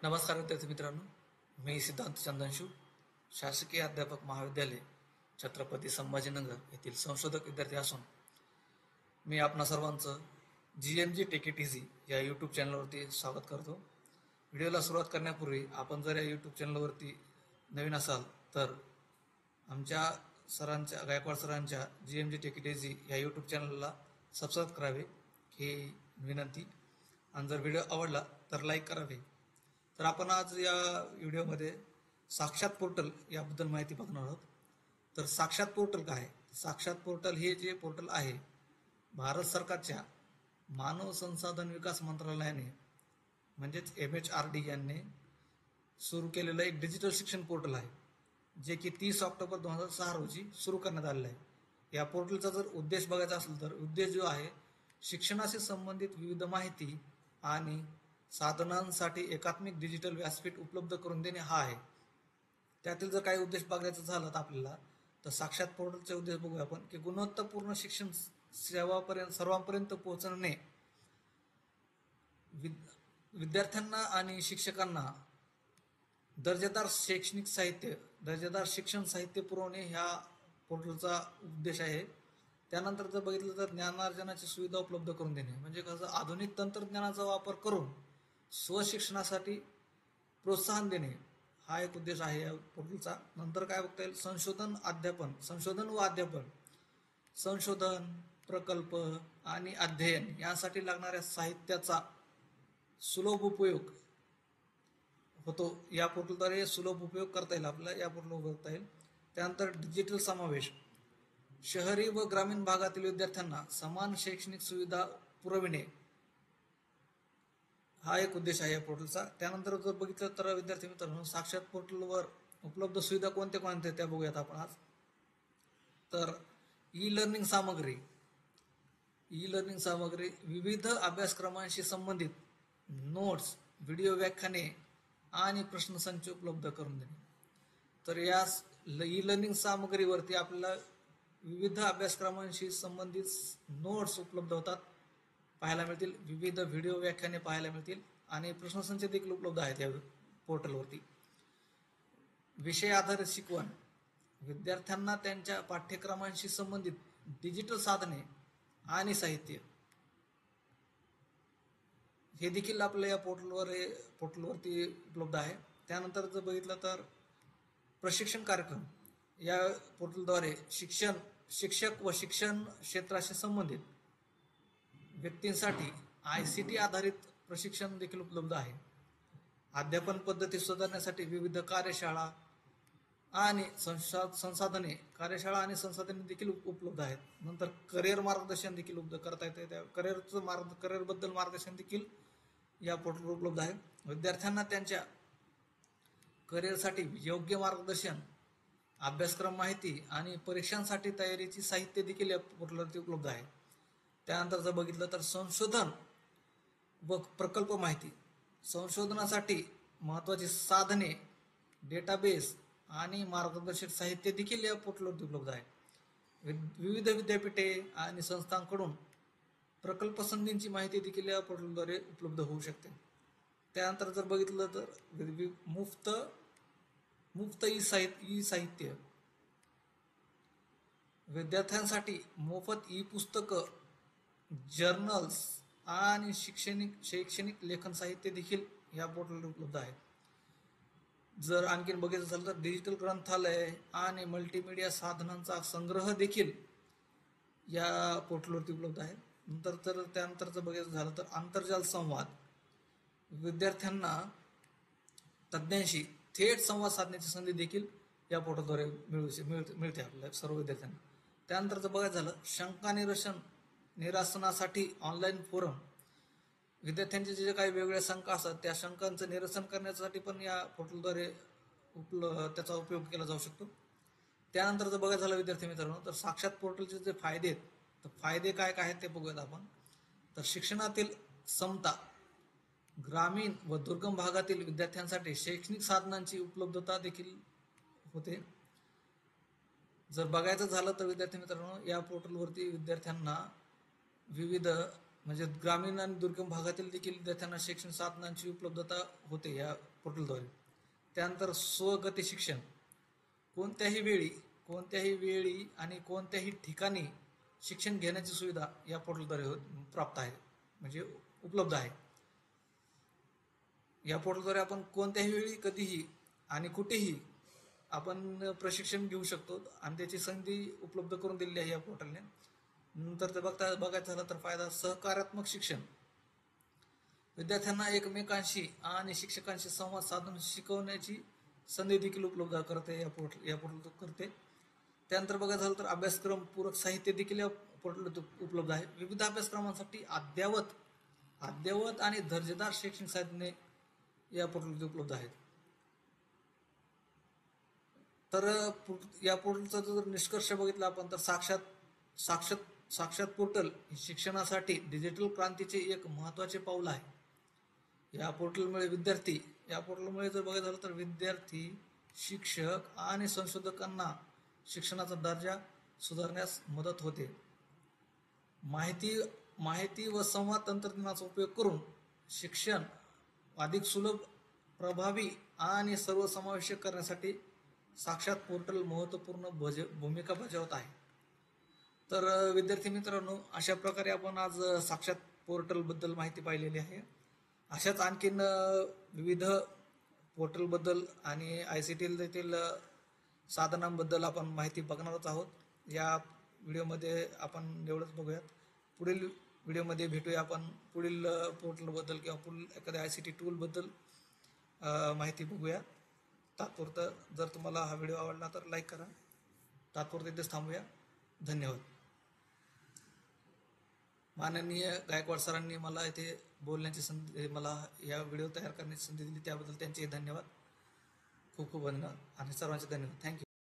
नमस्कार विद्यार्थी मित्रांनो, मी सिद्धांत चंदनशू, शासकीय अध्यापक महाविद्यालय छत्रपती संभाजीनगर येथील संशोधक विद्यार्थी असून मी आपणा सर्वांचं GMG टेक इट इझी या यूट्यूब चॅनलवरती स्वागत करतो. व्हिडिओला सुरुवात करण्यापूर्वी आपण जर या यूट्यूब चॅनलवरती नवीन असाल तर आमच्या गायकवाड सरांच्या GMG टेक इट इझी या यूट्यूब चॅनलला सबस्क्राईब करावे ही विनंती, आणि जर व्हिडिओ आवडला तर लाईक करावे. तर आपण आज या व्हिडिओमध्ये साक्षात पोर्टल याबद्दल माहिती बघणार आहोत. तर साक्षात पोर्टल काय आहे? साक्षात पोर्टल हे जे पोर्टल आहे भारत सरकारच्या मानव संसाधन विकास मंत्रालयाने म्हणजेच MHRD यांनी सुरू केलेलं एक डिजिटल शिक्षण पोर्टल आहे, जे की 30 ऑक्टोबर 2006 रोजी सुरू करण्यात आलेलं आहे. या पोर्टलचा जर उद्देश बघायचा असेल तर उद्देश जो आहे शिक्षणाशी संबंधित विविध माहिती आणि साधनांसाठी एकात्मिक डिजिटल व्यासपीठ उपलब्ध करून देणे हा आहे. त्यातील जर काही उद्देश बघायचा झाला तर आपल्याला तर साक्षात पोर्टलचे उद्देश बघूया आपण की गुणवत्तापूर्ण शिक्षण सेवापर्यंत सर्वांपर्यंत पोहोचणे, विद्यार्थ्यांना आणि शिक्षकांना दर्जेदार शिक्षण साहित्य पुरवणे ह्या पोर्टलचा उद्देश आहे. त्यानंतर जर बघितलं तर ज्ञानार्जनाची सुविधा उपलब्ध करून देणे, म्हणजे कसं आधुनिक तंत्रज्ञानाचा वापर करून स्वशिक्षणासाठी प्रोत्साहन देणे हा एक उद्देश आहे या पोर्टलचा. नंतर काय बघता येईल, संशोधन व अध्यापन, संशोधन प्रकल्प आणि अध्ययन यासाठी लागणाऱ्या साहित्याचा सुलभ उपयोग होतो. या पोर्टलद्वारे सुलभ उपयोग करता येईल आपल्याला, या पोर्टलवर करता येईल. त्यानंतर डिजिटल समावेश, शहरी व ग्रामीण भागातील विद्यार्थ्यांना समान शैक्षणिक सुविधा पुरविणे हा एक उद्देश आहे या पोर्टलचा. त्यानंतर जर बघितलं तर विद्यार्थी मित्रांनो, साक्षात पोर्टलवर उपलब्ध सुविधा कोणत्या त्या बघूयात आपण आज. तर ई लर्निंग सामग्री, विविध अभ्यासक्रमांशी संबंधित नोट्स, व्हिडिओ व्याख्याने आणि प्रश्नसंच उपलब्ध करून देणे. तर या ई लर्निंग सामग्रीवरती आपल्याला विविध अभ्यासक्रमांशी संबंधित नोट्स उपलब्ध पाहायला मिळतील, विविध व्हिडिओ व्याख्याने पाहायला मिळतील आणि प्रश्नसंच देखील उपलब्ध आहेत या पोर्टलवरती. विषय आधारित शिकवण, विद्यार्थ्यांना त्यांच्या पाठ्यक्रमांशी संबंधित डिजिटल साधने आणि साहित्य हे देखील आपल्या या पोर्टलवरती उपलब्ध आहे. त्यानंतर जर बघितलं तर प्रशिक्षण कार्यक्रम, या पोर्टलद्वारे शिक्षक व शिक्षण क्षेत्राशी संबंधित व्यक्तींसाठी ICT आधारित प्रशिक्षण देखील उपलब्ध आहे. अध्यापन पद्धती सुधारण्यासाठी विविध कार्यशाळा आणि संसाधने देखील उपलब्ध आहेत. नंतर करिअर मार्गदर्शन देखील उपलब्ध करता येते, त्या करिअरबद्दल मार्गदर्शन देखील या पोर्टलवर उपलब्ध आहे. विद्यार्थ्यांना त्यांच्या करिअरसाठी योग्य मार्गदर्शन, अभ्यासक्रम माहिती आणि परीक्षांसाठी तयारीची साहित्य देखील या पोर्टलवरती उपलब्ध आहे. त्यानंतर जर बघितलं तर संशोधन व प्रकल्प माहिती, संशोधनासाठी महत्त्वाची साधने, डेटाबेस आणि मार्गदर्शक साहित्य देखील या पोर्टलवरती उपलब्ध आहे. विविध विद्यापीठे आणि संस्थांकडून प्रकल्प संधींची माहिती देखील या पोर्टलद्वारे उपलब्ध होऊ शकते. त्यानंतर जर बघितलं तर मुफ्त ई साहित्य, विद्यार्थ्यांसाठी मोफत ई पुस्तकं, जर्नल्स आणि शैक्षणिक लेखन साहित्य देखील या पोर्टलवर उपलब्ध आहे. जर आणखीन बघायचं झालं तर डिजिटल ग्रंथालय आणि मल्टीमीडिया साधनांचा संग्रह देखील या पोर्टलवरती उपलब्ध आहे. त्यानंतर जर बघायचं झालं तर आंतरजाल संवाद, विद्यार्थ्यांना तज्ज्ञांशी थेट संवाद साधण्याची संधी देखील या पोर्टलद्वारे मिळते आपल्या सर्व विद्यार्थ्यांना. त्यानंतर जर बघायचं झालं शंका निरसनासाठी ऑनलाईन फोरम, विद्यार्थ्यांचे जे काही वेगवेगळ्या शंका असतात त्या शंकांचं निरसन करण्यासाठी पण या पोर्टलद्वारे त्याचा उपयोग केला जाऊ शकतो. त्यानंतर जर बघायचं झालं विद्यार्थी मित्रांनो, तर साक्षात पोर्टलचे जे फायदे आहेत, तर फायदे काय काय आहेत ते बघूयात आपण. तर शिक्षणातील समता, ग्रामीण व दुर्गम भागातील विद्यार्थ्यांसाठी शैक्षणिक साधनांची उपलब्धता देखील होते. जर बघायचं झालं तर विद्यार्थी मित्रांनो, या पोर्टलवरती विद्यार्थ्यांना विविध म्हणजे ग्रामीण आणि दुर्गम भागातील देखील विद्यार्थ्यांना शैक्षणिक साधनांची उपलब्धता होते या पोर्टलद्वारे. त्यानंतर स्वगती शिक्षण, कोणत्याही वेळी आणि कोणत्याही ठिकाणी शिक्षण घेण्याची सुविधा या पोर्टलद्वारे प्राप्त आहे, म्हणजे उपलब्ध आहे. या पोर्टलद्वारे आपण कोणत्याही वेळी, कधीही आणि कुठेही आपण प्रशिक्षण घेऊ शकतो आणि त्याची संधी उपलब्ध करून दिलेली आहे या पोर्टलने. नंतर ते बघायचं झालं तर फायदा सहकार्यात्मक शिक्षण, विद्यार्थ्यांना एकमेकांशी आणि शिक्षकांशी संवाद साधून शिकवण्याची संधी देखील उपलब्ध करते या पोर्टल करते. त्यानंतर बघायचं झालं तर अभ्यासक्रम पूरक साहित्य देखील या पोर्टल उपलब्ध आहे. विविध अभ्यासक्रमांसाठी अद्ययावत आणि दर्जेदार शैक्षणिक साधने या पोर्टलमध्ये उपलब्ध आहेत. तर या पोर्टलचा जर निष्कर्ष बघितला आपण तर साक्षात पोर्टल शिक्षणासाठी डिजिटल क्रांतीचे एक महत्त्वाचे पाऊल आहे. या पोर्टलमुळे जर बघायचं झालं तर विद्यार्थी, शिक्षक आणि संशोधकांना शिक्षणाचा दर्जा सुधारण्यास मदत होते. माहिती व संवाद तंत्रज्ञानाचा उपयोग करून शिक्षण अधिक सुलभ, प्रभावी आणि सर्वसमावेशक करण्यासाठी साक्षात पोर्टल महत्त्वपूर्ण भूमिका बजावत आहे. तर विद्यार्थी मित्रांनो, अशा प्रकारे आपण आज साक्षात पोर्टलबद्दल माहिती पाहिलेली आहे. अशाच आणखीन विविध पोर्टलबद्दल आणि ICT देखील साधनांबद्दल आपण माहिती बघणारच आहोत. या व्हिडिओमध्ये आपण एवढंच बघूयात. पुढील व्हिडिओमध्ये भेटूया आपण पुढील पोर्टलबद्दल किंवा पुढील एखाद्या ICT टूलबद्दल माहिती बघूया. तात्पुरतं जर तुम्हाला हा व्हिडिओ आवडला तर लाईक करा. तात्पुरतं इथेच थांबूया. धन्यवाद. माननीय गायकवाड सरांनी मला इथे बोलण्याची संधी, मला या व्हिडिओ तयार करण्याची संधी दिली, त्याबद्दल त्यांचे धन्यवाद. खूप खूप धन्यवाद आणि सर्वांचे धन्यवाद. थँक्यू.